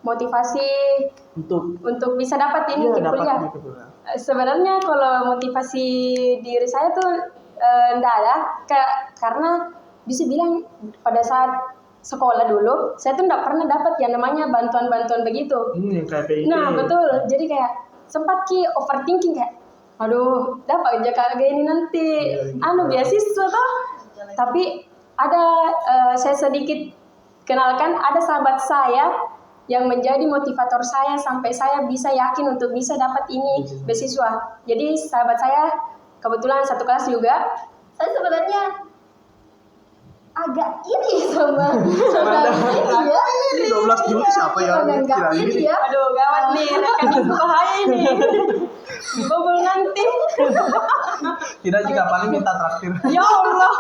motivasi untuk bisa dapat ini di kuliah. Kuliah. Sebenarnya kalau motivasi diri saya tuh enggak ada, karena bisa bilang pada saat sekolah dulu saya tuh enggak pernah dapat yang namanya bantuan-bantuan begitu. Kayak PIP. Nah betul, jadi kayak sempat overthinking kayak, aduh dapat aja kayak gini nanti beasiswa toh. Tapi ada saya sedikit kenalkan, ada sahabat saya yang menjadi motivator saya sampai saya bisa yakin untuk bisa dapat ini beasiswa. Jadi sahabat saya kebetulan satu kelas juga. Saya sebenarnya agak iri sama ini ya. 12 Juli siapa ya? Enggak iri ya. Aduh gawat nih, rekeningku bahaya ini. Bobol nanti. Tidak, jika paling minta traktir. Ya Allah.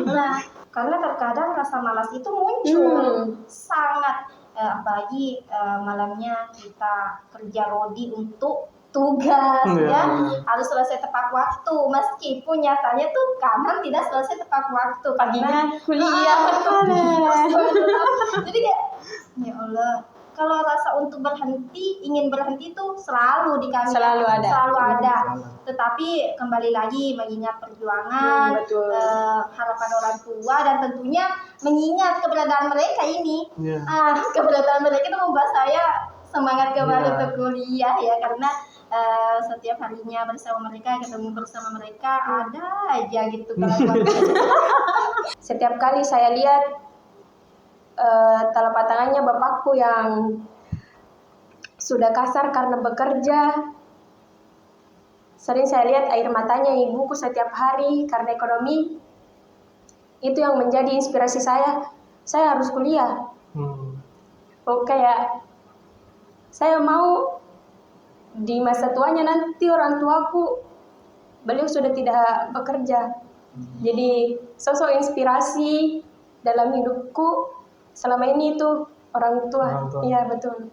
Nah, karena terkadang rasa malas itu muncul sangat apalagi malamnya kita kerja rodi untuk tugas ya, harus selesai tepat waktu meskipun nyatanya tuh kadang tidak selesai tepat waktu, paginya kuliah. Jadi kayak ya Allah, kalau rasa untuk ingin berhenti tuh selalu di kami, selalu ada. Tetapi kembali lagi mengingat perjuangan, harapan orang tua, dan tentunya mengingat keberadaan mereka ini. Keberadaan mereka itu membuat saya semangat kembali untuk kuliah ya, karena setiap harinya bersama mereka, ketemu bersama mereka, ada aja gitu kelakuan. Setiap kali saya lihat telapak tangannya bapakku yang sudah kasar karena bekerja, sering saya lihat air matanya ibuku setiap hari karena ekonomi. Itu yang menjadi inspirasi saya harus kuliah. Kayak saya mau di masa tuanya nanti orang tuaku beliau sudah tidak bekerja. Jadi sosok inspirasi dalam hidupku selama ini itu orang tua. Iya betul.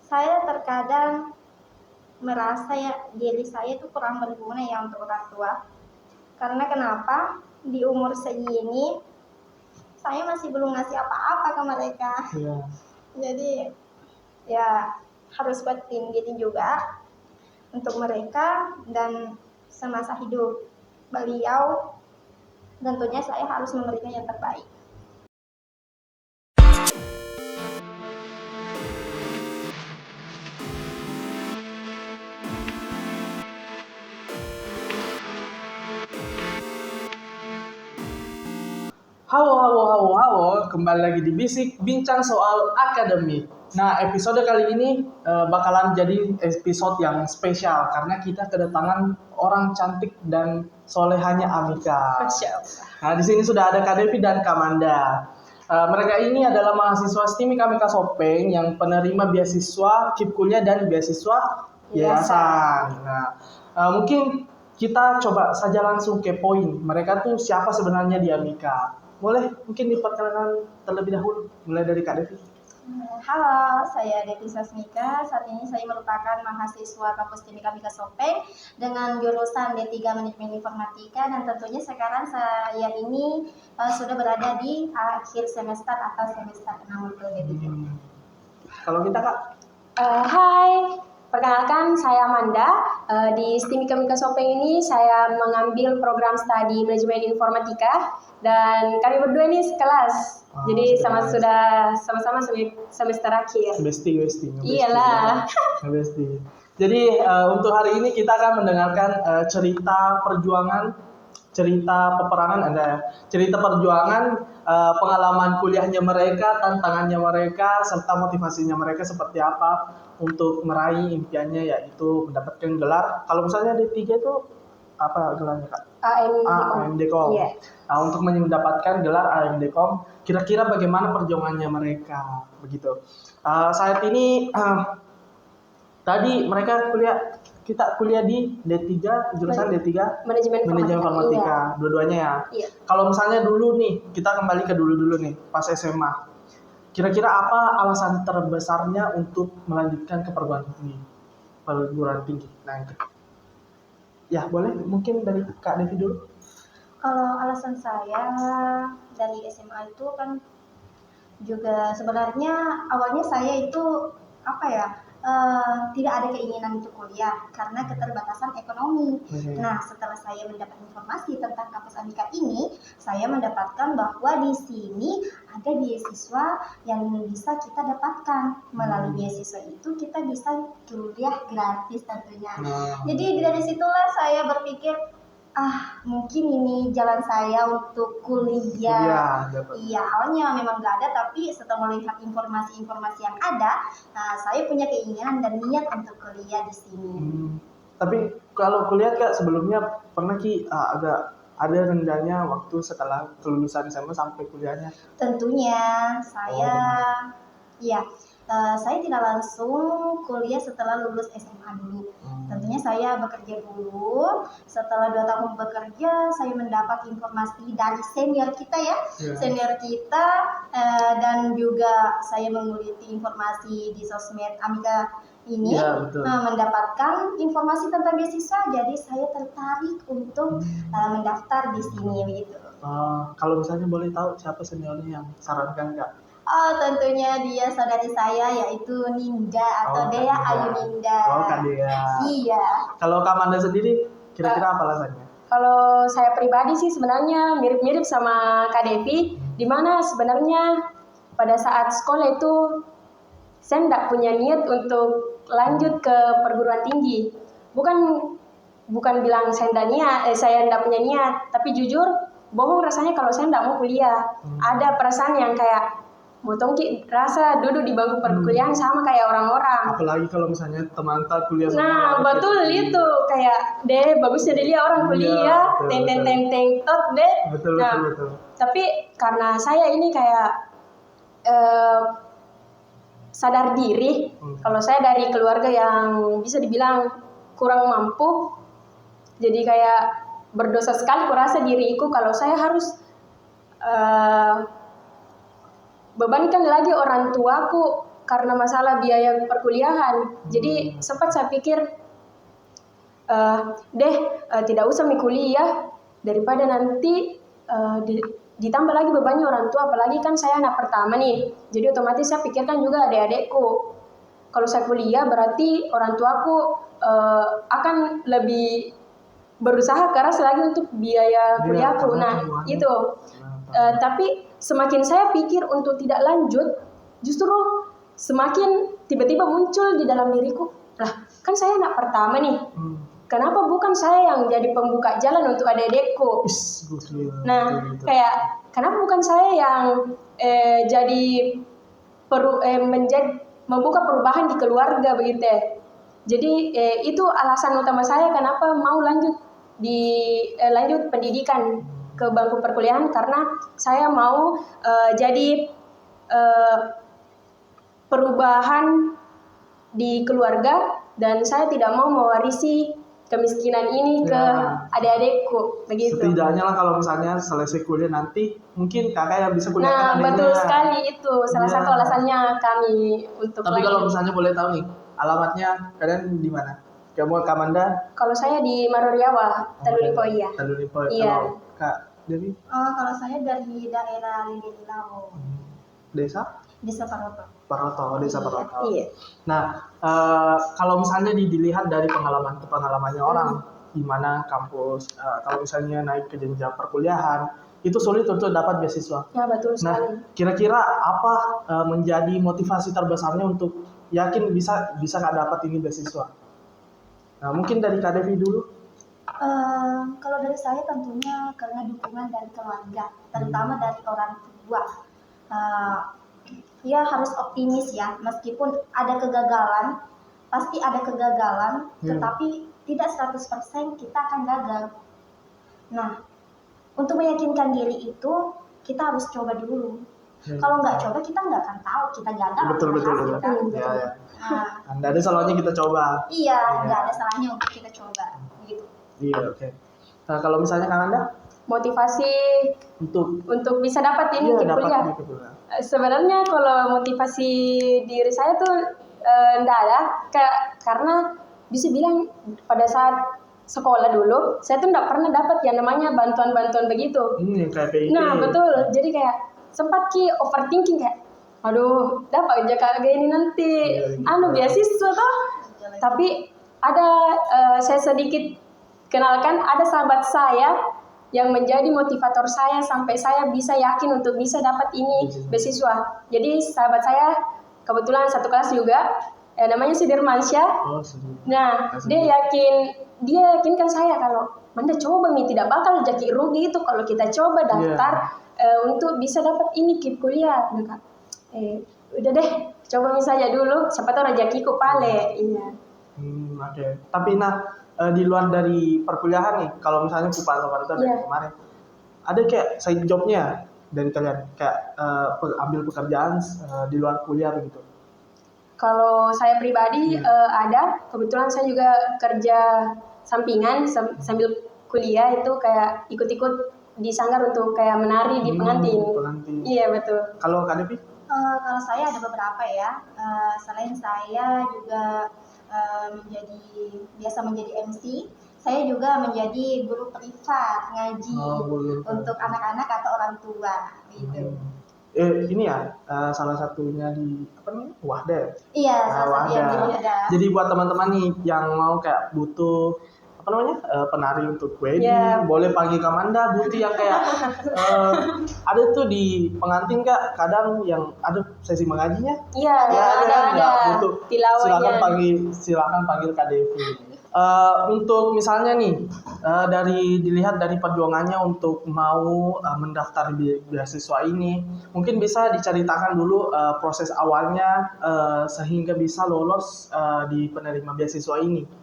Saya terkadang merasa ya diri saya itu kurang berguna ya untuk orang tua. Karena kenapa? Di umur segini saya masih belum ngasih apa-apa ke mereka. Jadi ya harus buatin diri juga untuk mereka, dan semasa hidup beliau tentunya saya harus memberikan yang terbaik. Halo, kembali lagi di Bisik Bincang Soal Akademik. Nah, episode kali ini bakalan jadi episode yang spesial karena kita kedatangan orang cantik dan solehanya Amika. Nah, di sini sudah ada Kak Devi dan Kak Manda. Mereka ini adalah mahasiswa STIMIK Amika Sopeng yang penerima beasiswa KIP Kuliah dan beasiswa yayasan. Nah, mungkin kita coba saja langsung ke poin. Mereka tuh siapa sebenarnya di Amika? Boleh mungkin diperkenalkan terlebih dahulu, mulai dari Kak Devi. Halo, saya Devi Sasmika. Saat ini saya merupakan mahasiswa kampus STIMIK Amika Sopeng dengan jurusan D3 Manajemen Informatika, dan tentunya sekarang saya ini sudah berada di akhir semester atau semester 6 untuk D3. Kalau kita Kak? Hai, perkenalkan saya Amanda. Di STIMIK Amika Sopeng ini saya mengambil program studi Manajemen Informatika, dan kami berdua ini sekelas. Jadi sama-sama semester akhir. Besti. Iyalah. Besti. Jadi untuk hari ini kita akan mendengarkan cerita perjuangan, cerita perjuangan, pengalaman kuliahnya mereka, tantangannya mereka, serta motivasinya mereka seperti apa untuk meraih impiannya, yaitu mendapatkan gelar. Kalau misalnya D3 itu apa gelarnya Kak? AMDKOM. Yeah. Nah, untuk mendapatkan gelar AMDKOM, kira-kira bagaimana perjuangannya mereka begitu. Saat ini tadi mereka kita kuliah di D3, jurusan D3 Manajemen Informatika, dua-duanya ya. Iya. Kalau misalnya dulu nih, kita kembali ke dulu nih, pas SMA. Kira-kira apa alasan terbesarnya untuk melanjutkan ke perguruan tinggi? Nah, itu. Ya, boleh mungkin dari Kak Devi dulu. Kalau alasan saya dari SMA itu kan Juga sebenarnya awalnya saya itu apa ya, tidak ada keinginan untuk kuliah karena keterbatasan ekonomi. Nah, setelah saya mendapat informasi tentang kampus Andika ini, saya mendapatkan bahwa di sini ada beasiswa yang bisa kita dapatkan. Melalui beasiswa itu kita bisa kuliah gratis tentunya. Jadi dari situlah saya berpikir, mungkin ini jalan saya untuk kuliah. Iya, awalnya memang nggak ada, tapi setelah melihat informasi-informasi yang ada, saya punya keinginan dan niat untuk kuliah di sini. Tapi kalau kuliah Kak, sebelumnya pernah agak ada rendahnya waktu setelah kelulusan SMA sampai kuliahnya? Tentunya saya, saya tidak langsung kuliah setelah lulus SMA dulu. Tentunya saya bekerja dulu. Setelah 2 tahun bekerja, saya mendapat informasi dari senior kita senior kita, dan juga saya menguliti informasi di sosmed Amika ini, mendapatkan informasi tentang beasiswa. Jadi saya tertarik untuk mendaftar di sini begitu. Kalau misalnya boleh tahu siapa seniornya yang sarankan Kak? Tentunya dia saudari saya, yaitu Ninda atau Dea Ayu Ninda. Kak Dea. Iya. Kalau Kak Amanda sendiri, kira-kira apa alasannya? Kalau saya pribadi sih sebenarnya mirip-mirip sama Kak Devi, di mana sebenarnya pada saat sekolah itu saya tidak punya niat untuk lanjut ke perguruan tinggi. Bukan bilang saya tidak punya niat, tapi jujur bohong rasanya kalau saya tidak mau kuliah. Ada perasaan yang kayak motongki rasa duduk di bangku perkuliahan sama kayak orang-orang. Apalagi kalau misalnya teman kuliah sama. Nah, betul itu kayak bagusnya dia orang kuliah, teng tot deh. Betul. Tapi karena saya ini kayak sadar diri, kalau saya dari keluarga yang bisa dibilang kurang mampu, jadi kayak berdosa sekali kurasa diriku kalau saya harus bebankan lagi orang tuaku karena masalah biaya perkuliahan. Jadi sempat saya pikir, tidak usah kuliah daripada nanti ditambah lagi bebannya orang tua. Apalagi kan saya anak pertama nih, jadi otomatis saya pikirkan juga adik-adikku. Kalau saya kuliah berarti orang tuaku akan lebih berusaha keras lagi untuk biaya kuliahku. Nah itu. Tapi semakin saya pikir untuk tidak lanjut, justru semakin tiba-tiba muncul di dalam diriku, kan saya anak pertama nih, kenapa bukan saya yang jadi pembuka jalan untuk adik-adikku? Nah, kayak kenapa bukan saya yang jadi membuka perubahan di keluarga begitu ya. Jadi itu alasan utama saya kenapa mau lanjut pendidikan ke bangku perkuliahan, karena saya mau jadi perubahan di keluarga dan saya tidak mau mewarisi kemiskinan ini ke adik-adikku begitu. Setidaknya lah kalau misalnya selesai kuliah nanti mungkin kakak yang bisa kuliahkan adiknya. Betul sekali, itu salah satu alasannya kami untuk. Tapi kalau misalnya boleh tahu nih, alamatnya kalian di mana? Kamu Kak Amanda? Kalau saya di Maruriawa, Talulipo iya. Talulipo. Iya. Kak Devi? Kalau saya dari daerah Lililawo. Desa? Desa Paroto. Desa Paroto. Iya. Nah, kalau misalnya dilihat dari pengalamannya orang, di mana kampus, kalau misalnya naik ke jenjang perkuliahan, itu sulit untuk dapat beasiswa. Ya betul sekali. Nah, kira-kira apa menjadi motivasi terbesarnya untuk yakin bisa nggak dapat ini beasiswa? Nah, mungkin dari Kak Devi dulu. Kalau dari saya tentunya karena dukungan dari keluarga, terutama dari orang tua. Ya harus optimis ya, meskipun ada kegagalan, pasti ada kegagalan, tetapi tidak 100% kita akan gagal. Nah, untuk meyakinkan diri itu kita harus coba dulu. Kalau nggak coba kita nggak akan tahu kita gagal. Betul. Ya. Nggak ada salahnya kita coba. Iya, nggak ada salahnya untuk kita coba. Gitu. Iya, oke. Nah, kalau misalnya Kang Anda motivasi untuk bisa dapat ini kuliah. Sebenarnya kalau motivasi diri saya tuh enggak ada, karena bisa bilang pada saat sekolah dulu saya tuh enggak pernah dapat yang namanya bantuan-bantuan begitu. Kayak PIT. Nah, betul. Jadi kayak sempat overthinking kayak aduh dapat aja kayak gini nanti beasiswa toh. Tapi ada saya sedikit kenalkan, ada sahabat saya yang menjadi motivator saya sampai saya bisa yakin untuk bisa dapat ini beasiswa. Jadi sahabat saya kebetulan satu kelas juga, namanya Sudirmansyah. Oh, sedih. Nah, dia yakinkan saya kalau Manda coba Mi, tidak bakal jadi rugi itu kalau kita coba daftar untuk bisa dapat ini KIP kuliah. Nah, Kak, udah deh, coba Mi saja dulu, siapa tahu rezekiku pale. Iya. Oke. Tapi di luar dari perkuliahan nih, kalau misalnya Pupantau dari kemarin, ada kayak side jobnya dari kalian, kayak ambil pekerjaan di luar kuliah begitu? Kalau saya pribadi ada, kebetulan saya juga kerja sampingan sambil kuliah itu kayak ikut-ikut di sanggar untuk kayak menari di pengantin. Iya betul. Kalau Kak Devi? Kalau saya ada beberapa ya. Selain saya juga biasa menjadi MC, saya juga menjadi guru privat ngaji untuk anak-anak atau orang tua gitu. Ini ya salah satunya di Wahda ya? Iya, salah satunya di Wahda. Jadi buat teman-teman nih yang mau kayak butuh penari untuk wedding, boleh panggil Kamanda. Butuh yang kayak ada tuh di pengantin Kak, kadang yang ada sesi mengajinya. Iya, ada. Butuh. Silakan panggil Kak Devi. Untuk misalnya nih dilihat dari perjuangannya untuk mau mendaftar beasiswa ini, mungkin bisa diceritakan dulu proses awalnya sehingga bisa lolos di penerima beasiswa ini.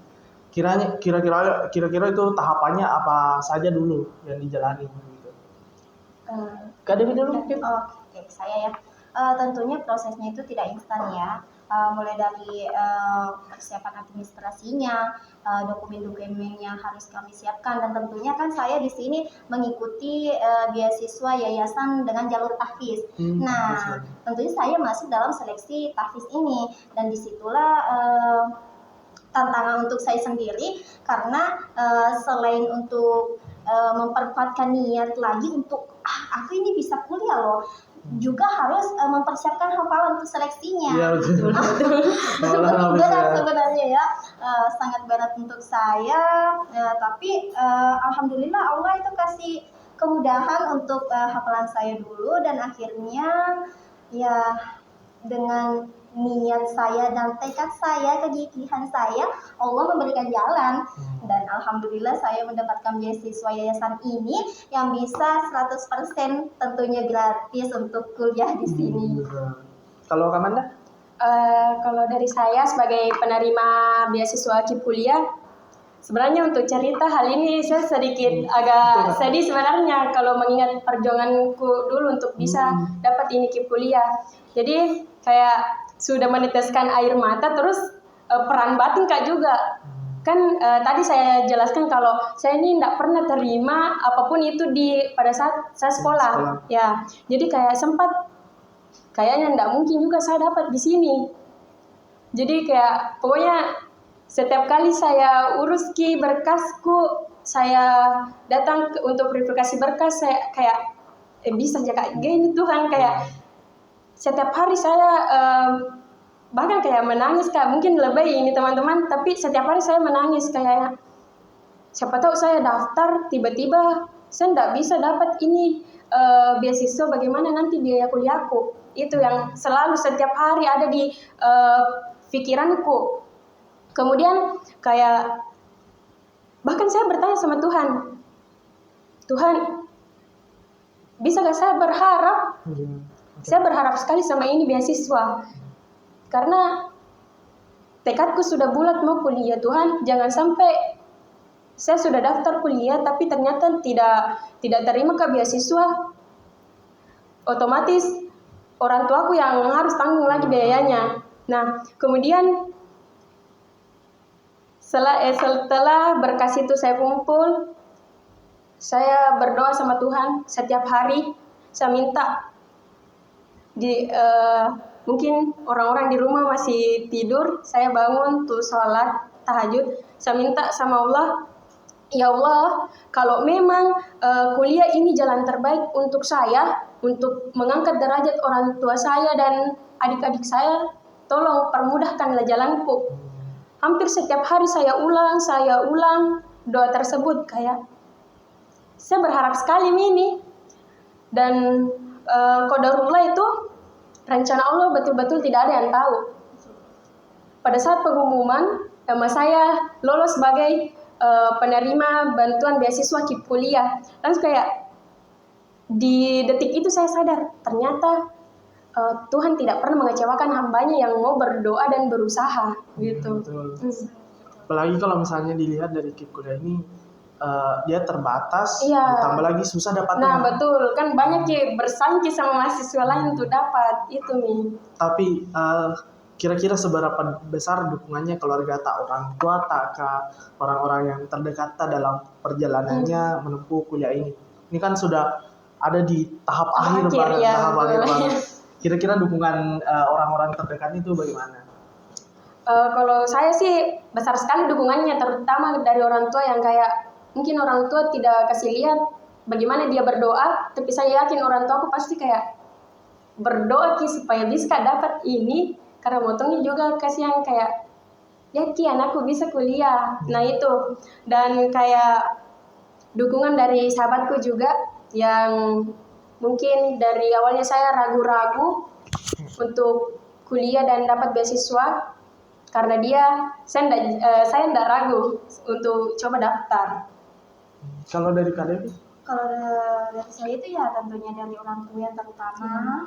Kira-kira itu tahapannya apa saja dulu yang dijalani gitu. Kak Devi dulu. Oke, saya ya. Tentunya prosesnya itu tidak instan ya. Mulai dari persiapan administrasinya, dokumen-dokumen yang harus kami siapkan, dan tentunya kan saya di sini mengikuti beasiswa yayasan dengan jalur tahfiz. Nah, tentunya saya masuk dalam seleksi tahfiz ini, dan disitulah tantangan untuk saya sendiri, karena selain untuk memperkuatkan niat lagi untuk aku ini bisa kuliah loh, juga harus mempersiapkan hafalan untuk seleksinya. Iya, betul. Berat sebenarnya ya, sangat berat untuk saya, tapi alhamdulillah Allah itu kasih kemudahan untuk hafalan saya dulu, dan akhirnya ya dengan niat saya dan tekad saya, kegigihan saya, Allah memberikan jalan, dan alhamdulillah saya mendapatkan beasiswa yayasan ini yang bisa 100% tentunya gratis untuk kuliah di sini. Kalau Kamanda? Kalau dari saya sebagai penerima beasiswa KIP kuliah, sebenarnya untuk cerita hal ini saya sedikit agak sedih sebenarnya kalau mengingat perjuanganku dulu untuk bisa dapat ini KIP kuliah. Jadi kayak sudah meneteskan air mata, terus peran batin Kak juga. Kan tadi saya jelaskan kalau saya ini tidak pernah terima apapun itu pada saat saya sekolah. Ya, jadi kayak sempat kayaknya tidak mungkin juga saya dapat di sini. Jadi kayak pokoknya setiap kali saya urus berkasku, saya datang untuk verifikasi berkas, saya kayak bisa jaga gini Tuhan, kayak setiap hari saya bahkan kayak menangis Kak, mungkin lebih ini teman-teman, tapi setiap hari saya menangis kayak siapa tahu saya daftar tiba-tiba saya tidak bisa dapat ini beasiswa, bagaimana nanti biaya kuliahku. Itu yang selalu setiap hari ada di pikiranku. Kemudian kayak bahkan saya bertanya sama Tuhan, bisa gak saya berharap? Saya berharap sekali sama ini beasiswa, karena tekadku sudah bulat mau kuliah. Tuhan, jangan sampai saya sudah daftar kuliah tapi ternyata tidak terima ke beasiswa. Otomatis orang tuaku yang harus tanggung lagi biayanya. Nah, kemudian setelah berkas itu saya kumpul, saya berdoa sama Tuhan setiap hari. Saya minta mungkin orang-orang di rumah masih tidur, saya bangun tuh sholat tahajud, saya minta sama Allah, ya Allah, kalau memang kuliah ini jalan terbaik untuk saya, untuk mengangkat derajat orang tua saya dan adik-adik saya, tolong permudahkanlah jalanku. Hampir setiap hari saya ulang doa tersebut, kayak saya berharap sekali ini. Dan qadarullah itu rencana Allah betul-betul tidak ada yang tahu. Pada saat pengumuman nama saya lolos sebagai penerima bantuan beasiswa KIP kuliah, langsung kayak di detik itu saya sadar ternyata Tuhan tidak pernah mengecewakan hambanya yang mau berdoa dan berusaha gitu. Betul. Apalagi kalau misalnya dilihat dari KIP kuliah ini dia terbatas, Iya. ditambah lagi susah dapatnya. Nah betul, kan banyak yang bersaing sama mahasiswa lain untuk dapat itu nih. Tapi kira-kira seberapa besar dukungannya keluarga tak, orang tua tak, ke orang-orang yang terdekat tak dalam perjalanannya menempuh kuliah ini? Ini kan sudah ada di tahap akhir banget, ya, tahap akhir betul. banget. Kira-kira dukungan orang-orang terdekat itu bagaimana? Kalau saya sih besar sekali dukungannya, terutama dari orang tua yang kayak mungkin orang tua tidak kasih lihat bagaimana dia berdoa, tapi saya yakin orang tua aku pasti kayak berdoa supaya bisa dapat ini, karena motongnya juga kasih yang kayak ya anakku bisa kuliah. Nah itu, dan kayak dukungan dari sahabatku juga yang mungkin dari awalnya saya ragu-ragu untuk kuliah dan dapat beasiswa, karena dia saya enggak ragu untuk coba daftar. Kalau dari Kak Devi? Kalau dari saya itu ya tentunya dari orang tua yang terutama,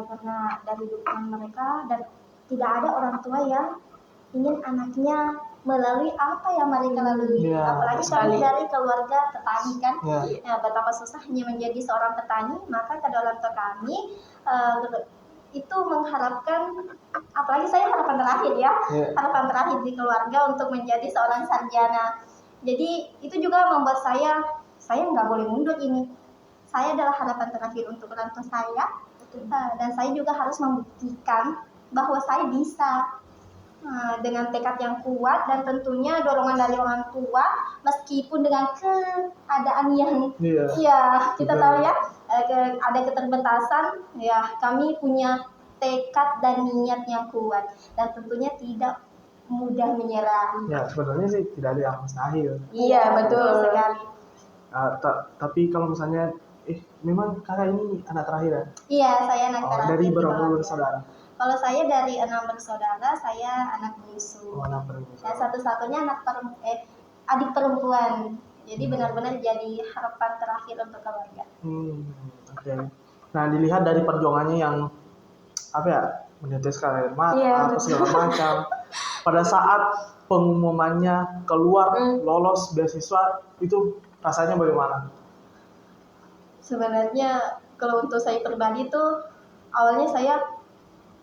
karena dari dukungan mereka, dan tidak ada orang tua yang ingin anaknya melalui apa yang mereka lalui. Iya, Apalagi kami dari keluarga petani kan, Iya. betapa susahnya menjadi seorang petani, maka kedua orang tua kami itu mengharapkan, apalagi saya harapan terakhir ya, Iya. harapan terakhir di keluarga untuk menjadi seorang sarjana. Jadi itu juga membuat saya nggak boleh mundur ini. Saya adalah harapan terakhir untuk orang tua saya, dan saya juga harus membuktikan bahwa saya bisa, dengan tekad yang kuat dan tentunya dorongan dari orang tua, meskipun dengan keadaan yang Iya. ya kita Betul. tahu ya, ada keterbatasan, ya kami punya tekad dan niat yang kuat, dan tentunya tidak mudah menyerah. Ya, sebenarnya sih tidak ada yang mustahil. Iya, betul. sekali. Tapi kalau misalnya, memang kakak ini anak terakhir ya? Iya, saya anak terakhir Dari di berapa keluarga. bersaudara? Kalau saya dari 6 bersaudara, saya anak bungsu. Oh, anak bersaudara. Dan satu-satunya adik perempuan. Jadi benar-benar jadi harapan terakhir untuk keluarga. Oke. Nah, dilihat dari perjuangannya yang apa ya, meneteskan air mata, Iya, atau segala macam. Pada saat pengumumannya keluar lolos beasiswa, itu rasanya bagaimana? Sebenarnya kalau untuk saya pribadi tuh, awalnya saya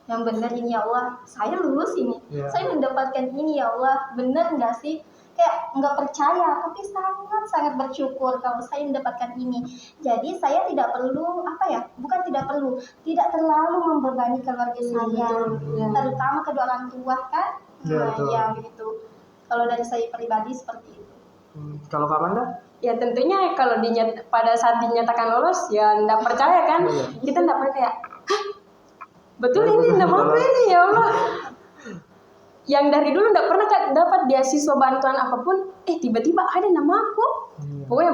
yang benar ini ya Allah, saya lulus ini, Iya. saya mendapatkan ini ya Allah, benar nggak sih? Kayak nggak percaya, tapi sangat bersyukur kalau saya mendapatkan ini. Jadi saya tidak perlu tidak terlalu membebani keluarga saya, terutama kedua orang tua kan. Iya, betul. Ya begitu. Kalau dari saya pribadi seperti itu. Kalau Kak Manda? Ya tentunya kalau pada saat dinyatakan lolos ya nggak percaya kan, Iya. kita nggak pernah kayak, hah, betul Ya, ini betul. nama ini ya Allah. Yang dari dulu nggak pernah dapat beasiswa bantuan apapun, tiba-tiba ada namaku. Pokoknya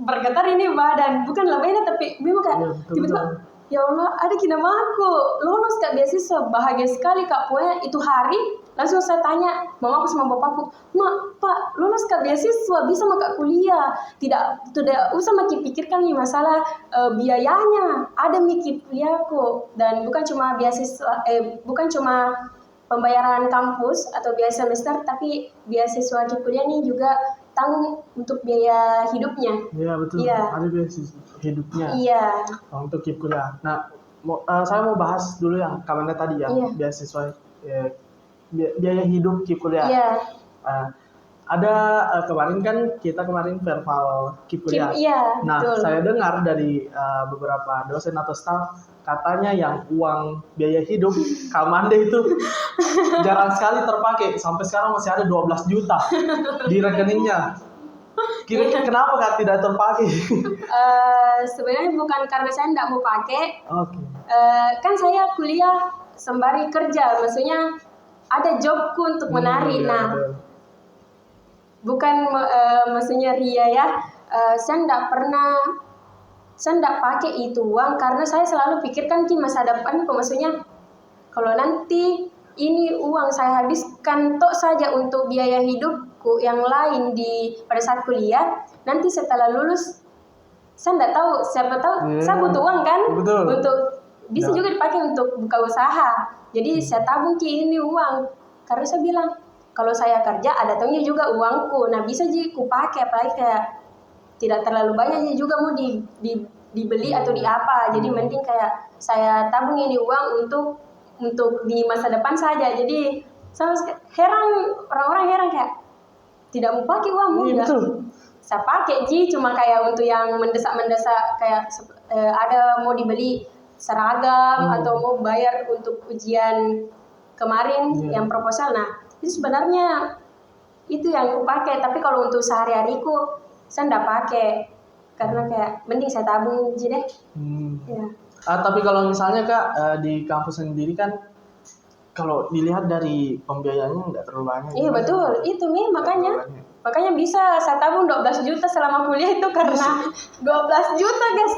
bergetar ini badan, bukan lebihnya tapi memang kayak Iya, betul, tiba-tiba, betul. ya Allah ada nama aku lolos Kak beasiswa, bahagia sekali Kak. Pokoknya itu hari langsung saya tanya mamaku sama bapakku, Mak, Pak, lolos Kak beasiswa, bisa Kak kuliah, tidak usah makin pikirkan nih masalah biayanya, ada mikir kuliahku. Dan bukan cuma beasiswa, bukan cuma pembayaran kampus atau biaya semester, tapi beasiswa di kuliah ini juga tanggung untuk biaya hidupnya. Iya, betul. Iya. Ada beasiswa hidupnya. Iya. Untuk KIP kuliah. Nah, saya mau bahas dulu yang Kak Manda tadi yang Iya. beasiswa biaya hidup KIP kuliah. Iya. Ada kemarin kan kita verbal KIP kuliah. Iya, Nah, betul. saya dengar dari beberapa dosen atau staf, katanya yang uang biaya hidup Kak Manda itu jarang sekali terpakai. Sampai sekarang masih ada 12 juta di rekeningnya. Kira-kira kenapa Kak tidak terpakai? Sebenarnya bukan karena saya tidak mau pakai. Oke. Kan saya kuliah sembari kerja, maksudnya ada jobku untuk menari. Iya, Nah, betul. bukan maksudnya ria ya. Saya tidak pakai itu uang karena saya selalu pikirkan di masa depan, maksudnya kalau nanti ini uang saya habiskan tok saja untuk biaya hidupku yang lain pada saat kuliah, nanti setelah lulus saya tidak tahu, siapa tahu saya butuh uang kan, Betul. untuk bisa Ya. juga dipakai untuk buka usaha. Jadi saya tabung ke ini uang karena saya bilang kalau saya kerja ada datangnya juga uangku, nah bisa jadi ku pakai, apalagi kayak tidak terlalu banyak jadi juga mau dibeli atau di apa, jadi mending kayak saya tabung ini uang untuk di masa depan saja. Jadi saya heran, orang-orang heran kayak tidak mau pakai uang Iya, enggak. betul. Saya pakai cuma kayak untuk yang mendesak-mendesak kayak ada mau dibeli seragam atau mau bayar untuk ujian kemarin yang proposal. Nah, itu sebenarnya itu yang aku pakai, tapi kalau untuk sehari-hariku saya enggak pakai karena kayak mending saya tabung aja deh. Ya. Tapi kalau misalnya Kak di kampus sendiri kan kalau dilihat dari pembiayaannya nggak terlalu banyak. Iya betul, itu nih makanya bisa saya tabung 12 juta selama kuliah itu karena 12 juta guys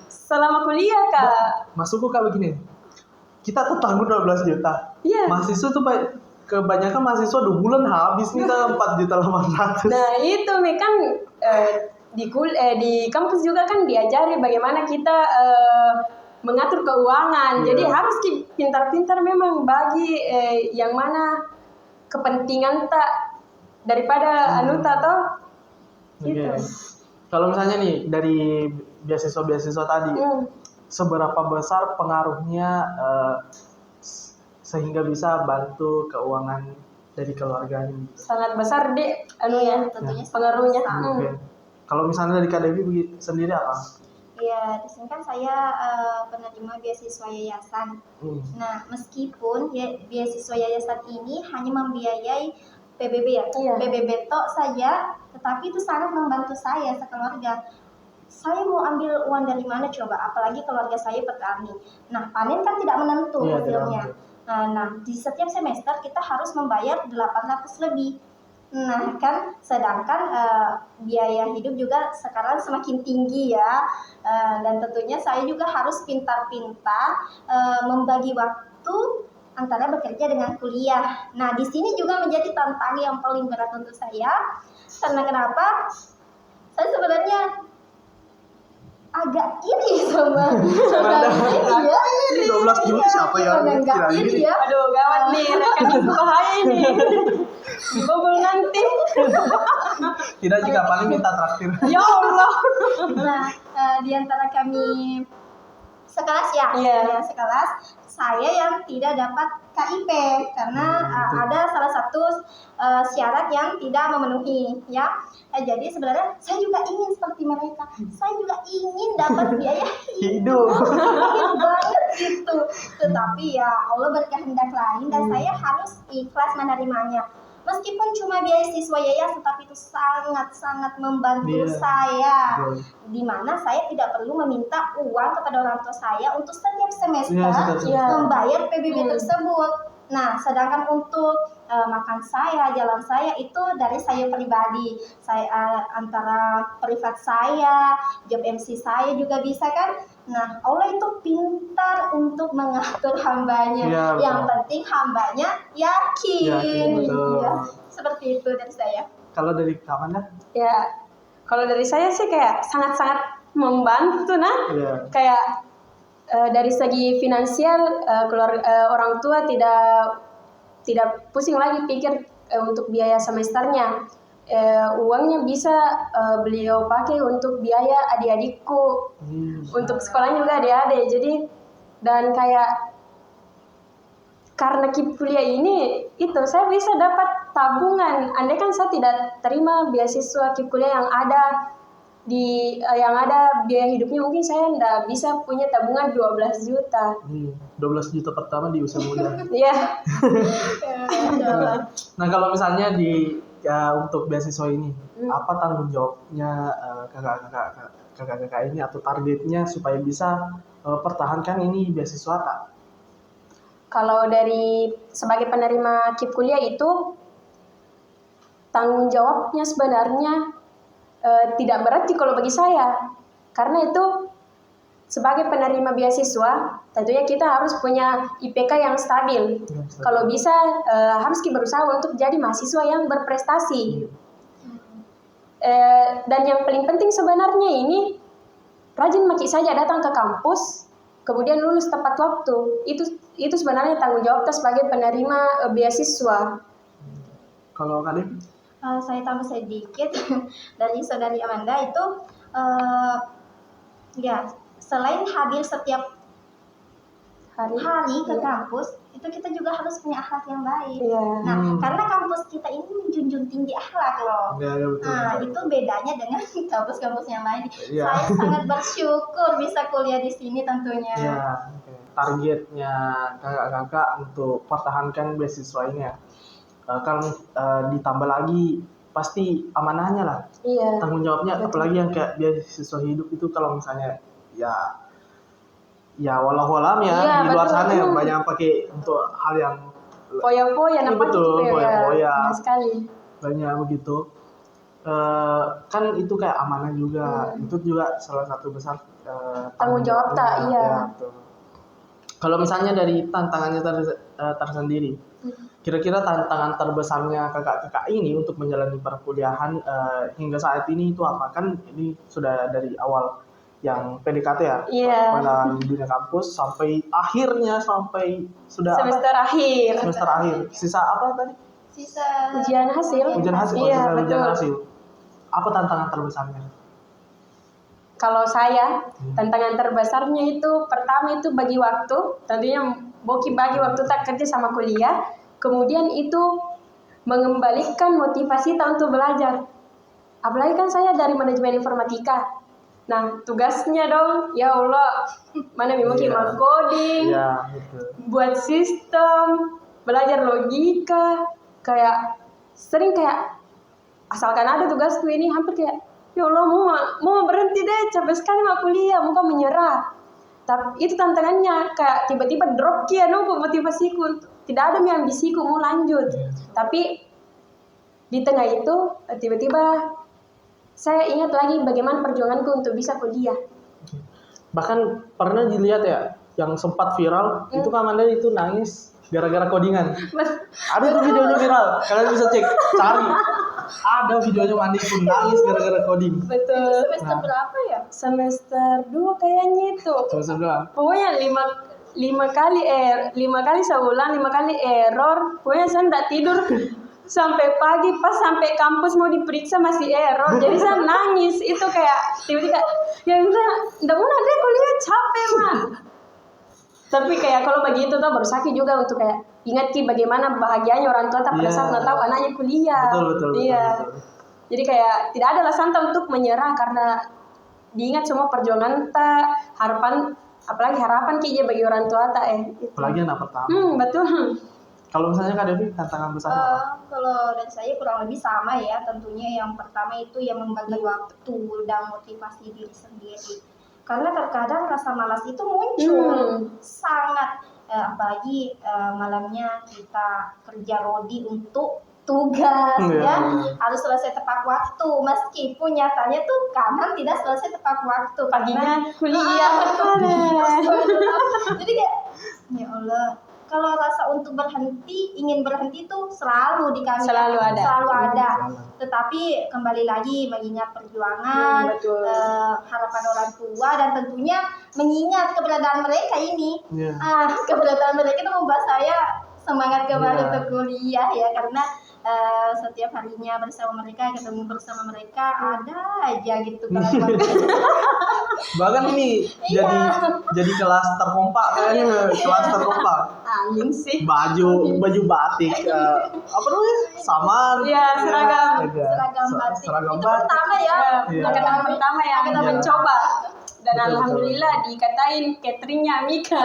selama kuliah Kak. Masukku Kak begini, kita tuh tanggung 12 juta. Iya. Mahasiswa tuh kebanyakan mahasiswa 2 bulan habis nih 4.800.000. Nah itu nih kan di kampus juga kan diajari bagaimana kita mengatur keuangan. Jadi harus pintar-pintar memang bagi yang mana kepentingan tak daripada anuta toh. Gitu. Kalau misalnya nih dari beasiswa tadi, seberapa besar pengaruhnya sehingga bisa bantu keuangan dari keluarganya? Sangat besar deh tentunya pengaruhnya. Kalau misalnya dari Kak Devi sendiri apa? Ya, di sini kan saya penerima beasiswa yayasan. Nah, meskipun beasiswa yayasan ini hanya membiayai PBB ya, PBB tok saja, tetapi itu sangat membantu saya sekeluarga. Saya mau ambil uang dari mana coba? Apalagi keluarga saya petani. Nah, panen kan tidak menentu hasilnya. Nah, di setiap semester kita harus membayar 800 lebih. Nah, kan sedangkan biaya hidup juga sekarang semakin tinggi ya. Dan tentunya saya juga harus pintar-pintar membagi waktu antara bekerja dengan kuliah. Nah, di sini juga menjadi tantangan yang paling berat untuk saya. Karena kenapa? Saya sebenarnya agak iri sama ya. Ini 12 juta siapa yang menganggap iri ya? Aduh gawat nih, rekan bahaya ini. Dibobol nanti. Tidak jika paling minta traktir. Ya Allah. Nah, di antara kami sekelas ya, sekelas, saya yang tidak dapat KIP karena ada salah satu syarat yang tidak memenuhi ya. Jadi sebenarnya saya juga ingin seperti mereka. Saya juga ingin dapat biaya hidup. Ingin banget gitu. Tetapi ya Allah berkehendak lain dan saya harus ikhlas menerimanya. Meskipun cuma biaya siswa yayasan, tapi itu sangat-sangat membantu saya. Di mana saya tidak perlu meminta uang kepada orang tua saya untuk setiap semester membayar PBB tersebut. Nah, sedangkan untuk makan saya, jalan saya itu dari saya pribadi. Saya antara privat saya, job MC saya juga bisa kan. Nah, Allah itu pintar untuk mengatur hambanya. Yang penting hambanya yakin. Ya, seperti itu dari saya. Kalau dari kapan dah? Ya, kalau dari saya sih kayak sangat-sangat membantu kayak dari segi finansial orang tua tidak pusing lagi pikir untuk biaya semesternya. Uangnya bisa beliau pakai untuk biaya adik-adikku, untuk sekolahnya juga adik-adik. Jadi dan kayak karena kuliah ini itu saya bisa dapat tabungan. Andai kan saya tidak terima beasiswa kuliah yang ada biaya hidupnya, mungkin saya nggak bisa punya tabungan 12 juta. 12 juta pertama di usia muda. Iya. Nah, kalau misalnya di untuk beasiswa ini, apa tanggung jawabnya kakak-kakak ini atau targetnya supaya bisa pertahankan ini beasiswa Kak? Kalau dari sebagai penerima KIP kuliah itu tanggung jawabnya sebenarnya tidak berat sih kalau bagi saya, karena itu sebagai penerima beasiswa tentunya kita harus punya IPK yang stabil. Kalau bisa harus kita berusaha untuk jadi mahasiswa yang berprestasi. Dan yang paling penting sebenarnya ini rajin maki saja datang ke kampus, kemudian lulus tepat waktu. Itu sebenarnya tanggung jawab kita sebagai penerima beasiswa. Kalau Kak Devi? Saya tambah sedikit dari saudari Amanda itu ya, selain hadir setiap hari ke kampus, itu kita juga harus punya akhlak yang baik. Nah, karena kampus kita ini menjunjung tinggi akhlak loh. Nah, itu bedanya dengan kampus-kampus yang lain. Saya sangat bersyukur bisa kuliah di sini tentunya. Targetnya kakak-kakak untuk pertahankan beasiswa ini ya, kan ditambah lagi pasti amanahnya lah. Tanggung jawabnya, apalagi yang kayak beasiswa hidup itu kalau misalnya ya walau-walam ya di luar sana yang banyak pakai untuk hal yang foya-foya nampak betul, gitu foya-foya sekali. Banyak begitu. Kan itu kayak amanah juga. Itu juga salah satu besar tanggung jawab tak, iya. Kalau misalnya dari tantangannya tersendiri, kira-kira tantangan terbesarnya kakak-kakak ini untuk menjalani perkuliahan hingga saat ini itu apa? Kan ini sudah dari awal yang PDKT ya, pada dunia kampus sampai akhirnya sampai sudah semester akhir. Semester akhir. Sisa apa tadi? Sisa ujian hasil. Ujian hasil. Iya, Ujian betul. hasil. Apa tantangan terbesarnya? Kalau saya, tantangan terbesarnya itu pertama itu bagi waktu, tentunya Boki bagi waktu tak kerja sama kuliah, kemudian itu mengembalikan motivasi tak untuk belajar. Apalagi kan saya dari manajemen informatika. Nah, tugasnya dong, ya Allah, mana mungkin coding, buat sistem, belajar logika, kayak sering kayak asalkan ada tugasku ini hampir kayak ya Allah mau berhenti deh, capek sekali mau kuliah, mau menyerah. Tapi itu tantangannya, kayak tiba-tiba drop kia motivasiku, tidak ada ambisiku mau lanjut. Tapi di tengah itu tiba-tiba saya ingat lagi bagaimana perjuanganku untuk bisa kuliah. Bahkan pernah dilihat ya, yang sempat viral, itu Amanda itu nangis gara-gara codingan. Ada tuh videonya viral, kalian bisa cek, cari. Ada videonya Mandi pun nangis gara-gara coding. Betul. semester berapa ya? Semester 2 kayaknya itu. Semester 2. Pokoknya 5 kali sebulan, 5 kali error. Pokoknya saya tidak tidur sampai pagi, pas sampai kampus mau diperiksa masih error. Jadi saya nangis. Itu kayak tiba-tiba ya udah, enggak mau deh kuliah, capek mah. Tapi kayak kalau begitu tuh baru sakit juga untuk kayak ingat bagaimana bahagianya orang tua pada saat nggak tahu anaknya kuliah. Betul. Jadi kayak tidak ada alasan untuk menyerah karena diingat semua perjuangan harapan, apalagi harapan bagi orang tua gitu. Apalagi anak pertama. Betul. Kalau misalnya Kak Devi, tantangan besar kalau dari saya kurang lebih sama ya, tentunya yang pertama itu yang membagi waktu dan motivasi diri sendiri. Karena terkadang rasa malas itu muncul sangat, apalagi malamnya kita kerja rodi untuk tugas harus selesai tepat waktu, meskipun nyatanya tuh kadang tidak selesai tepat waktu, paginya kuliah. Jadi kayak ya Allah, kalau rasa untuk ingin berhenti itu selalu di kami, selalu ada. Tetapi kembali lagi mengingat perjuangan, harapan orang tua, dan tentunya mengingat keberadaan mereka ini. Keberadaan mereka itu membuat saya semangat kembali untuk kuliah ya, karena setiap harinya ketemu bersama mereka ada aja gitu kan. Bahkan ini jadi kelas terkompak kayaknya, kelas terkompak. Angin sih. Baju batik, apa namanya? Sama. Iya, seragam batik. Seragam itu batik. pertama ya. Angkatan pertama yang mencoba. Dan Betul, alhamdulillah dikatain cateringnya Mika.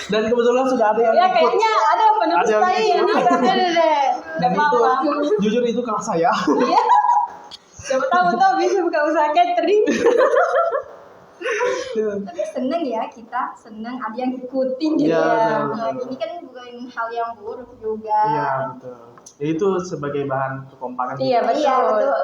Dan kebetulan sudah ada yang Ya ikut. kayaknya ada penulis Ada yang lain. ikut. Ada deh. Dan Udah itu, apa? jujur itu kelas saya. Iya. Siapa tahu bisa buka usaha catering. Tapi seneng ya, kita seneng ada yang ikutin gitu Iya, ya. betul, Nah, betul. ini kan bukan hal yang buruk juga. Iya betul. Ya, itu sebagai bahan kekompakan. Iya betul. Iya, betul.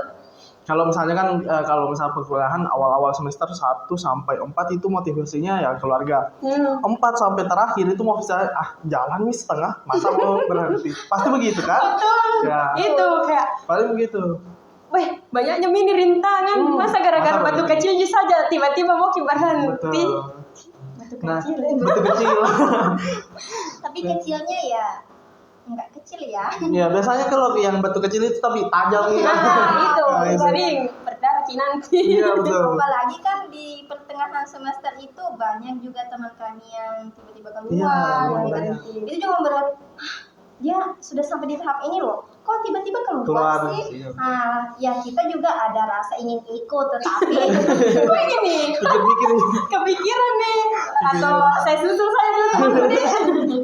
Kalau misalnya kan kalau misalnya perkuliahan awal-awal semester 1 sampai 4 itu motivasinya ya keluarga. 4 sampai terakhir itu mau bisa jalan nih setengah, masa mau berhenti. Pasti begitu kan? Ya, Itu kayak, paling begitu. weh banyaknya mini rintangan. Masa gara-gara Masa batu berhenti? kecil saja tiba-tiba mau berhenti. Betul. Batu Nah, kecil. betul kecil. Tapi kecilnya ya nggak kecil ya. Ya, biasanya kalau yang batu kecil itu tapi tajam gitu. Nah, itu Nah, itu. sering berdaki nanti. Iya, betul. Apalagi kan di pertengahan semester itu banyak juga teman kami yang tiba-tiba keluar. Iya, gitu kan. banyak. Itu juga berat. Dia sudah sampai di tahap ini loh. Kok tiba-tiba keluar Keluar, sih? iya. Nah, ya kita juga ada rasa ingin ikut, tetapi Kok ini Pikir-pikir. kepikiran nih atau saya susul saya dulu deh.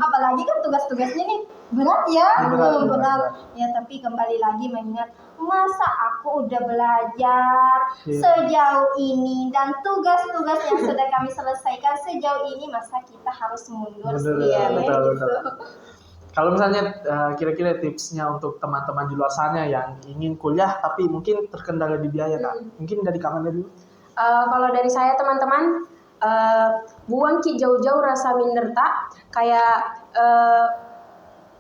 apalagi kan tugas-tugasnya nih berat ya. Berat, Berat. berat. Ya tapi kembali lagi mengingat masa aku udah belajar Iya. sejauh ini dan tugas-tugas yang sudah kami selesaikan sejauh ini, masa kita harus mundur Betul, sih ya, betul, gitu. betul. Kalau misalnya kira-kira tipsnya untuk teman-teman di luar sana yang ingin kuliah tapi mungkin terkendala di biaya Kak. Mungkin dari Kak Manda dulu. Kalau dari saya teman-teman, buang ki jauh-jauh rasa minder tak. Kayak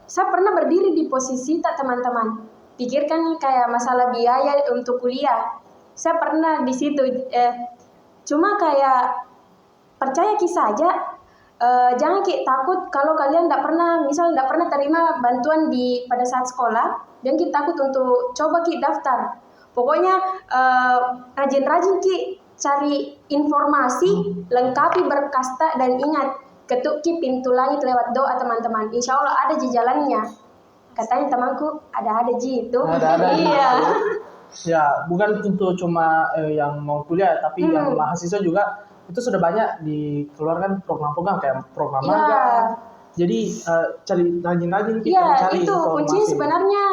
saya pernah berdiri di posisi tak teman-teman. Pikirkan nih kayak masalah biaya untuk kuliah. Saya pernah di situ. Cuma kayak percaya ki saja. Jangan ki takut kalau kalian tidak pernah terima bantuan pada saat sekolah, jangan ki takut untuk coba ki daftar. Pokoknya rajin-rajin ki cari informasi, lengkapi berkas tak, dan ingat ketuk ki pintu langit lewat doa teman-teman. Insya Allah ada jalannya. Katanya temanku ada ji itu. Ada Iya. Ya, bukan untuk cuma yang mau kuliah tapi yang mahasiswa juga itu sudah banyak dikeluarkan program-program kayak program Iya. magang. Jadi cari rajin-rajin kita Iya, cari itu informasi. kuncinya sebenarnya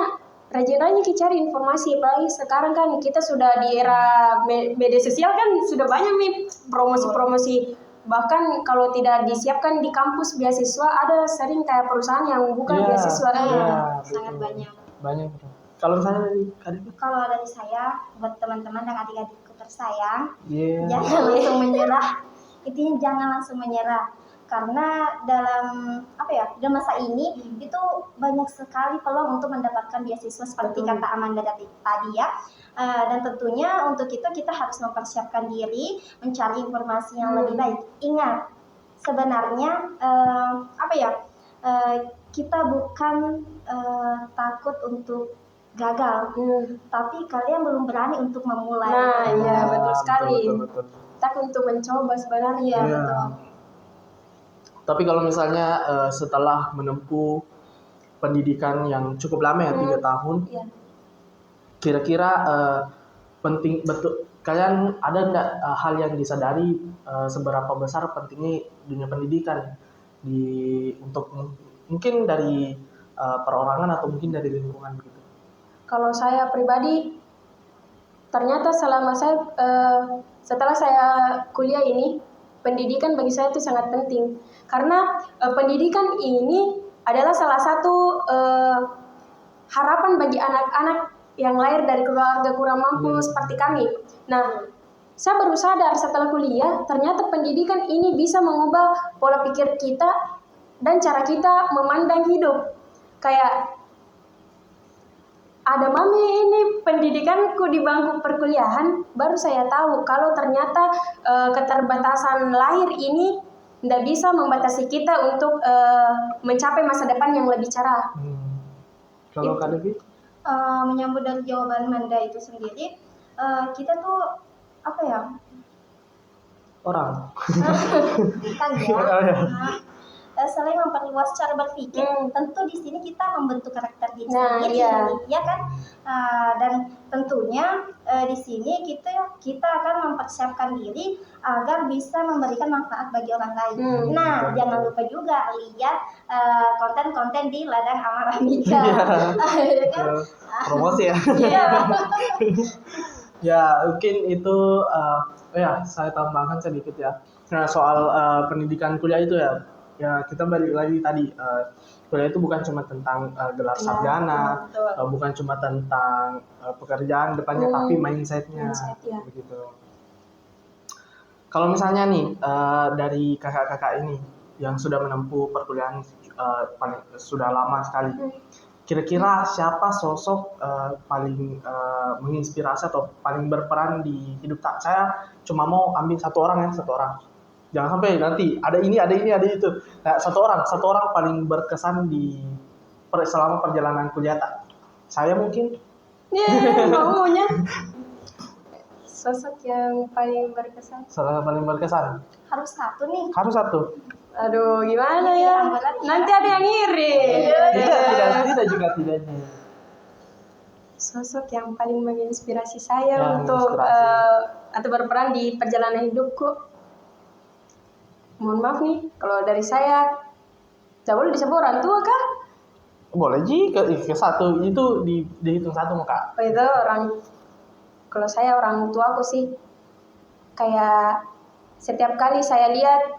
rajin-rajin kita cari informasi. Apalagi sekarang kan kita sudah di era media sosial kan sudah banyak nih promosi-promosi. Bahkan kalau tidak disiapkan di kampus beasiswa, ada sering kayak perusahaan yang bukan Iya, beasiswa. iya, sangat betul. banyak. Banyak. Kalau misalnya dari Kadip, Kalau dari saya buat teman-teman dan adik-adikku tersayang, iya. jangan langsung menyerah. Intinya jangan langsung menyerah, karena dalam masa ini itu banyak sekali peluang untuk mendapatkan beasiswa seperti Betul. kata Amanda tadi ya. Dan tentunya untuk itu kita harus mempersiapkan diri, mencari informasi yang lebih baik. Ingat, sebenarnya kita bukan takut untuk gagal, tapi kalian belum berani untuk memulai. Nah, iya betul sekali. Betul. Takut untuk mencoba sebenarnya. Iya, Iya. betul. Tapi kalau misalnya setelah menempuh pendidikan yang cukup lama ya 3 tahun, Iya. kira-kira penting betul kalian ada nggak hal yang disadari seberapa besar pentingnya dunia pendidikan untuk mungkin dari perorangan atau mungkin dari lingkungan gitu? Kalau saya pribadi, ternyata setelah saya kuliah ini, pendidikan bagi saya itu sangat penting. Karena pendidikan ini adalah salah satu harapan bagi anak-anak yang lahir dari keluarga kurang mampu seperti kami. Nah, saya baru sadar setelah kuliah, ternyata pendidikan ini bisa mengubah pola pikir kita dan cara kita memandang hidup. Kayak ada mami ini pendidikanku di bangku perkuliahan, baru saya tahu kalau ternyata keterbatasan lahir ini tidak bisa membatasi kita untuk mencapai masa depan yang lebih cerah. Kalau Kak Devi? Menyambut dari jawaban Manda itu sendiri, kita tuh Orang. kan ya, Oh, ya. selain memperluas cara berpikir, tentu di sini kita membentuk karakter diri Nah, sendiri, iya. ya kan? Dan tentunya di sini kita akan mempersiapkan diri agar bisa memberikan manfaat bagi orang lain. Nah, betul, jangan betul. lupa juga lihat konten-konten di ladang amal Amika. Ya kan? Promosi ya. Iya. Ya, mungkin itu ya saya tambahkan sedikit ya. Nah, soal pendidikan kuliah itu ya, ya kita balik lagi tadi kuliah itu bukan cuma tentang gelar sarjana, betul. bukan cuma tentang pekerjaan depannya, tapi mindsetnya, Mindset, ya. begitu. Kalau misalnya nih dari kakak-kakak ini yang sudah menempuh perkuliahan sudah lama sekali, kira-kira siapa sosok paling menginspirasi atau paling berperan di hidup tak? Saya cuma mau ambil satu orang ya, satu orang. Jangan sampai nanti ada ini, ada itu. Nah, satu orang paling berkesan di selama perjalanan kuliah tak? Saya mungkin. Maunya sosok yang paling berkesan. Paling berkesan. Harus satu nih. Harus satu. Aduh, gimana ya? Nanti ada yang iri. Tidak juga tidaknya. Sosok yang paling menginspirasi saya Ya, untuk menginspirasi. atau berperan di perjalanan hidupku. Mohon maaf nih, kalau dari saya, tidak boleh disebut orang tua kah? Boleh ke satu itu dihitung satu Kak. Oh, itu kalau saya orang tuaku sih, kayak setiap kali saya lihat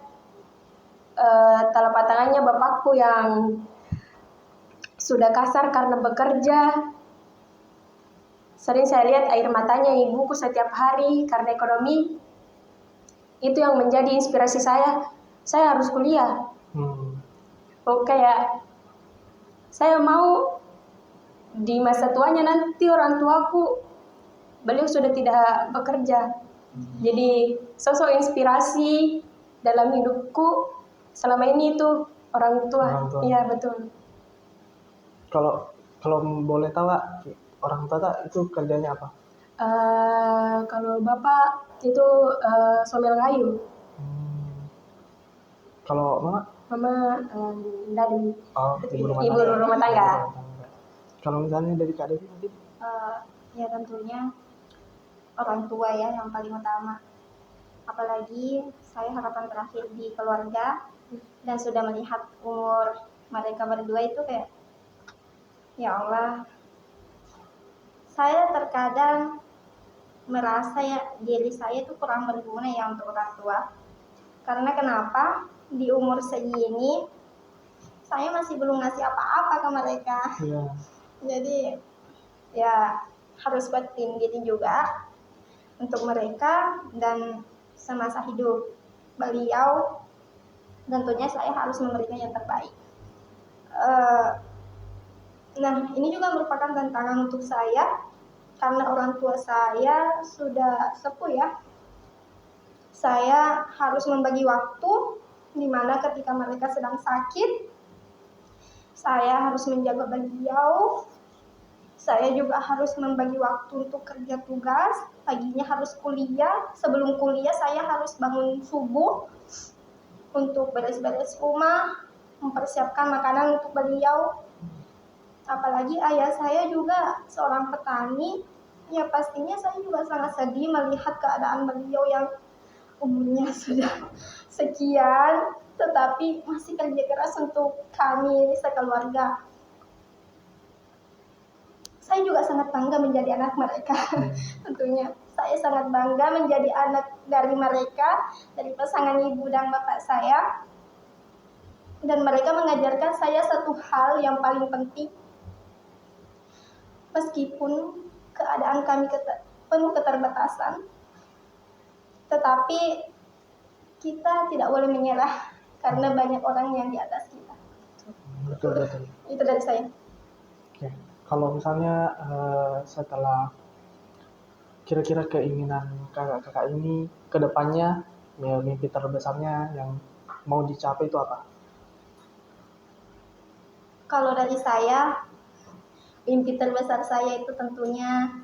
telapak tangannya bapakku yang sudah kasar karena bekerja. Sering saya lihat air matanya ibuku setiap hari karena ekonomi. Itu yang menjadi inspirasi saya. Saya harus kuliah. Oh, kayak saya mau di masa tuanya nanti orang tuaku beliau sudah tidak bekerja. Jadi sosok inspirasi dalam hidupku selama ini itu orang tua. Iya, betul. Kalau boleh tahu Kak, orang tua tak itu kerjanya apa? Kalau bapak itu somel kayu. Kalau mama? Mama dari ibu rumah tangga. Kalau misalnya dari Kak Devi mungkin? Ya tentunya orang tua ya yang paling utama. Apalagi saya harapan terakhir di keluarga dan sudah melihat umur mereka berdua itu kayak, ya Allah, saya terkadang merasa ya diri saya itu kurang berguna ya untuk orang tua. Karena kenapa? Di umur segini saya masih belum ngasih apa-apa ke mereka. Iya. Jadi ya harus buatin diri juga untuk mereka dan semasa hidup beliau tentunya saya harus memberikan yang terbaik. Nah, ini juga merupakan tantangan untuk saya karena orang tua saya sudah sepuh ya. Saya harus membagi waktu di mana ketika mereka sedang sakit, saya harus menjaga beliau. Saya juga harus membagi waktu untuk kerja tugas. Paginya harus kuliah. Sebelum kuliah saya harus bangun subuh untuk beres-beres rumah, mempersiapkan makanan untuk beliau. Apalagi ayah saya juga seorang petani. Ya pastinya saya juga sangat sedih melihat keadaan beliau yang umurnya sudah sekian, tetapi masih kerja keras untuk kami sekeluarga. Saya juga sangat bangga menjadi anak mereka. Tentunya saya sangat bangga menjadi anak dari mereka, dari pasangan ibu dan bapak saya. Dan mereka mengajarkan saya satu hal yang paling penting. Meskipun keadaan kami penuh keterbatasan, tetapi kita tidak boleh menyerah karena banyak orang yang di atas kita. Betul. Itu dari saya. Oke. Kalau misalnya setelah kira-kira keinginan kakak-kakak ini ke depannya, ya, mimpi terbesarnya yang mau dicapai itu apa? Kalau dari saya, mimpi terbesar saya itu tentunya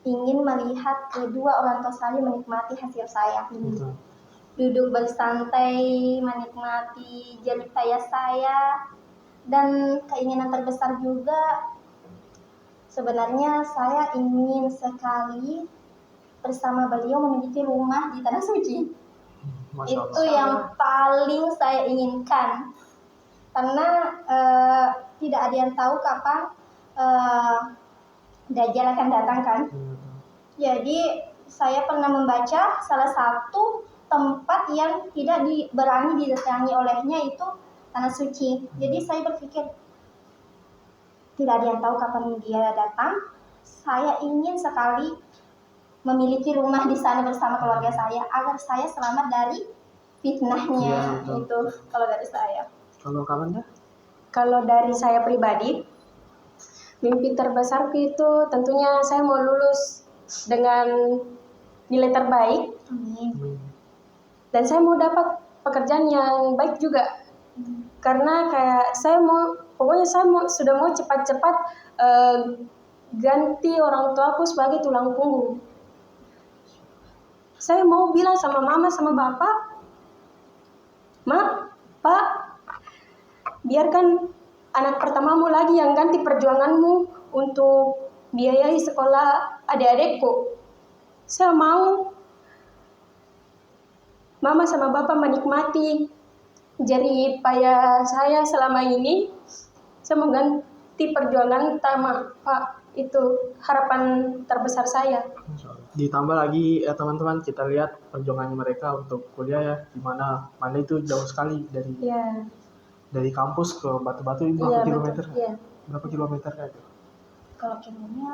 ingin melihat kedua orang tua saya menikmati hasil saya. duduk bersantai, menikmati jerih payah saya. Dan keinginan terbesar juga, sebenarnya saya ingin sekali bersama beliau memiliki rumah di Tanah Suci. Masya Itu Allah. yang paling saya inginkan. Karena tidak ada yang tahu kapan Dajjal akan datang kan. Jadi saya pernah membaca salah satu tempat yang tidak berani didatangi olehnya itu Tanah Suci. Jadi saya berpikir tidak ada yang tahu kapan dia datang. Saya ingin sekali memiliki rumah di sana bersama keluarga saya agar saya selamat dari fitnahnya. Iya, betul. Itu kalau dari saya. Kalau kawan dah? Kalau dari saya pribadi, mimpi terbesarku itu tentunya saya mau lulus dengan nilai terbaik Amin. dan saya mau dapat pekerjaan yang baik juga. Karena kayak saya mau, pokoknya saya sudah mau cepat-cepat ganti orang tuaku sebagai tulang punggung. Saya mau bilang sama mama sama bapak, Ma, Pak, biarkan anak pertamamu lagi yang ganti perjuanganmu untuk biayai sekolah adik-adikku. Saya mau mama sama bapak menikmati jerih payah saya selama ini. Saya mau ganti perjuangan utama, Pak. Itu harapan terbesar saya. Ditambah lagi teman-teman, kita lihat perjuangannya mereka untuk kuliah ya, dimana itu jauh sekali Iya. dari kampus ke Batu-Batu. Berapa Iya, kilometer? betul. Iya. Berapa kilometer kayak itu? Kalau kilometernya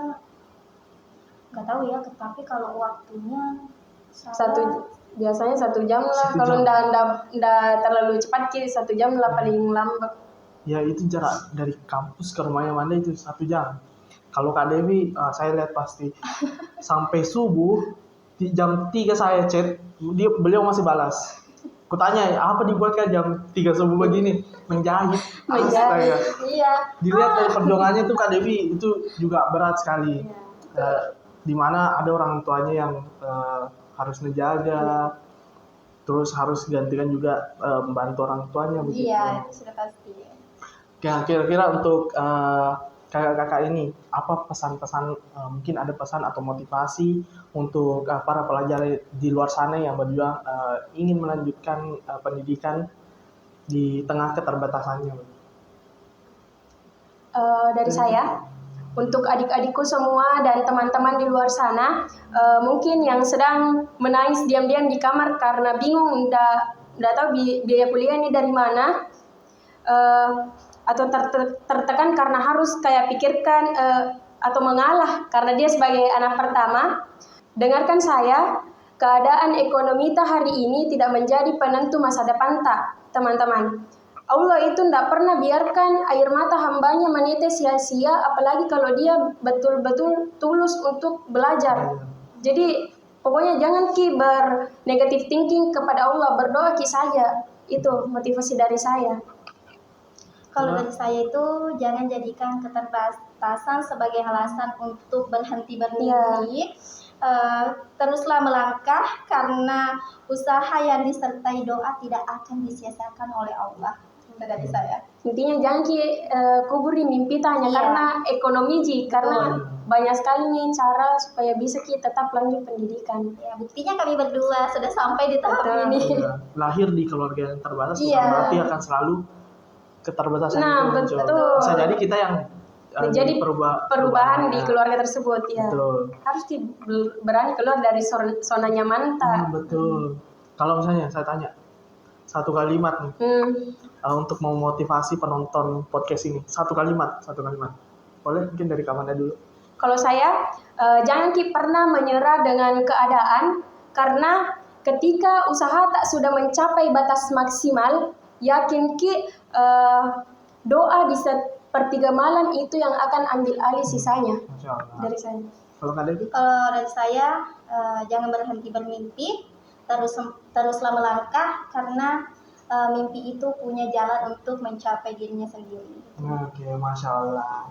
nggak tahu ya, tapi kalau waktunya Biasanya 1 jam lah. 1 Kalau jam. ndak terlalu cepat sih 1 jam lah paling lambat. Ya itu jarak dari kampus ke rumahnya Manda itu 1 jam. Kalau Kak Devi, saya lihat pasti sampai subuh, di jam 3 saya chat, beliau masih balas. Kutanya, apa dibuatkan jam 3 subuh begini? Menjahit. Astaga. Iya. Dilihat dari perjuangannya tuh Kak Devi, itu juga berat sekali. Di mana ada orang tuanya yang harus menjaga, terus harus gantikan juga membantu orang tuanya begitu. Iya, itu sudah pasti. Kira-kira untuk kakak-kakak ini, apa pesan-pesan, mungkin ada pesan atau motivasi untuk para pelajar di luar sana yang berjuang ingin melanjutkan pendidikan di tengah keterbatasannya? Dari saya, untuk adik-adikku semua dan teman-teman di luar sana, mungkin yang sedang menangis diam-diam di kamar karena bingung, nggak tahu biaya kuliah ini dari mana, atau tertekan karena harus kayak pikirkan atau mengalah karena dia sebagai anak pertama. Dengarkan saya, keadaan ekonomi ta hari ini tidak menjadi penentu masa depan ta, teman-teman. Allah itu tidak pernah biarkan air mata hambanya menetes sia-sia, apalagi kalau dia betul-betul tulus untuk belajar. Jadi pokoknya jangan bernegatif thinking kepada Allah, berdoa saja. Itu motivasi dari saya. Kalau dari saya itu jangan jadikan keterbatasan sebagai alasan untuk berhenti bermimpi. Teruslah melangkah karena usaha yang disertai doa tidak akan disia-siakan oleh Allah. Itu dari saya. Intinya jangan kubur di mimpi hanya Iya. karena ekonomi karena banyak sekali nih cara supaya bisa kita tetap lanjut pendidikan. Ya, buktinya kami berdua sudah sampai di tahap Betul. ini. Lahir di keluarga yang terbatas bukan Iya. berarti akan selalu keterbatasan Nah, itu muncul. betul. Bisa jadi kita yang Menjadi perubahan di ya. keluarga tersebut ya. Betul. Harus berani keluar dari zona nyaman tak. Betul. Kalau misalnya saya tanya satu kalimat nih untuk memotivasi penonton podcast ini, satu kalimat. Boleh mungkin dari Kamanda dulu. Kalau saya jangan pernah menyerah dengan keadaan, karena ketika usaha tak sudah mencapai batas maksimal, yakin doa di sepertiga malam itu yang akan ambil alih sisanya. Masya Allah. Dari saya. Kalau Kak Devi? Kalau dari saya jangan berhenti bermimpi, teruslah melangkah karena mimpi itu punya jalan untuk mencapai dirinya sendiri. Oke, Masya Allah.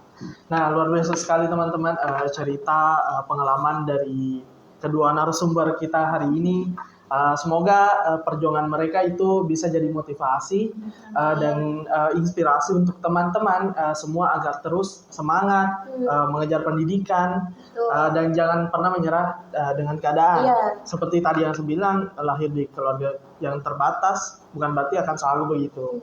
Nah, luar biasa sekali teman-teman cerita pengalaman dari kedua narasumber kita hari ini. Semoga perjuangan mereka itu bisa jadi motivasi dan inspirasi untuk teman-teman semua agar terus semangat mengejar pendidikan dan jangan pernah menyerah dengan keadaan. Iya. Seperti tadi yang saya bilang, lahir di keluarga yang terbatas bukan berarti akan selalu begitu.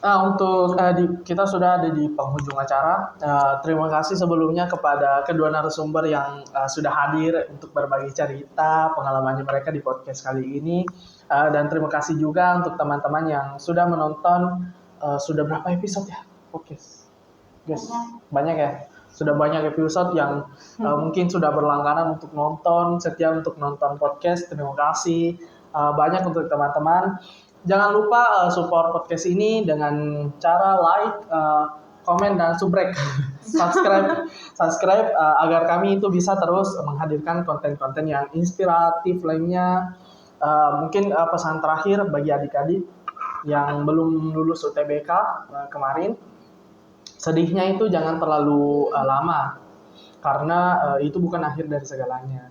Untuk kita sudah ada di penghujung acara. Terima kasih sebelumnya kepada kedua narasumber yang sudah hadir untuk berbagi cerita pengalamannya mereka di podcast kali ini. Dan terima kasih juga untuk teman-teman yang sudah menonton. Sudah berapa episode ya podcast? Guys, banyak ya. Sudah banyak episode yang mungkin sudah berlangganan untuk nonton, setia untuk nonton podcast. Terima kasih banyak untuk teman-teman. Jangan lupa support podcast ini dengan cara like, komen, dan subscribe, subscribe agar kami itu bisa terus menghadirkan konten-konten yang inspiratif lainnya. Mungkin pesan terakhir bagi adik-adik yang belum lulus UTBK kemarin, sedihnya itu jangan terlalu lama, karena itu bukan akhir dari segalanya.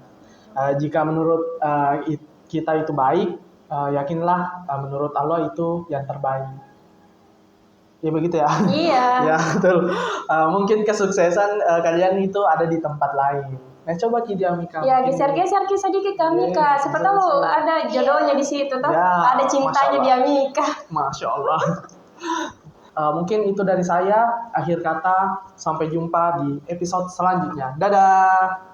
Jika menurut kita itu baik, yakinlah menurut Allah itu yang terbaik. Ya begitu ya. Iya. Ya betul. Mungkin kesuksesan kalian itu ada di tempat lain. Nah coba Kidi Amika. Ya, geser-geser sedikit ke Amika. Siapa tahu ada jodohnya di situ toh. Ya, Ada cintanya di Amika. Masya Allah. Mungkin itu dari saya. Akhir kata, sampai jumpa di episode selanjutnya. Dadah.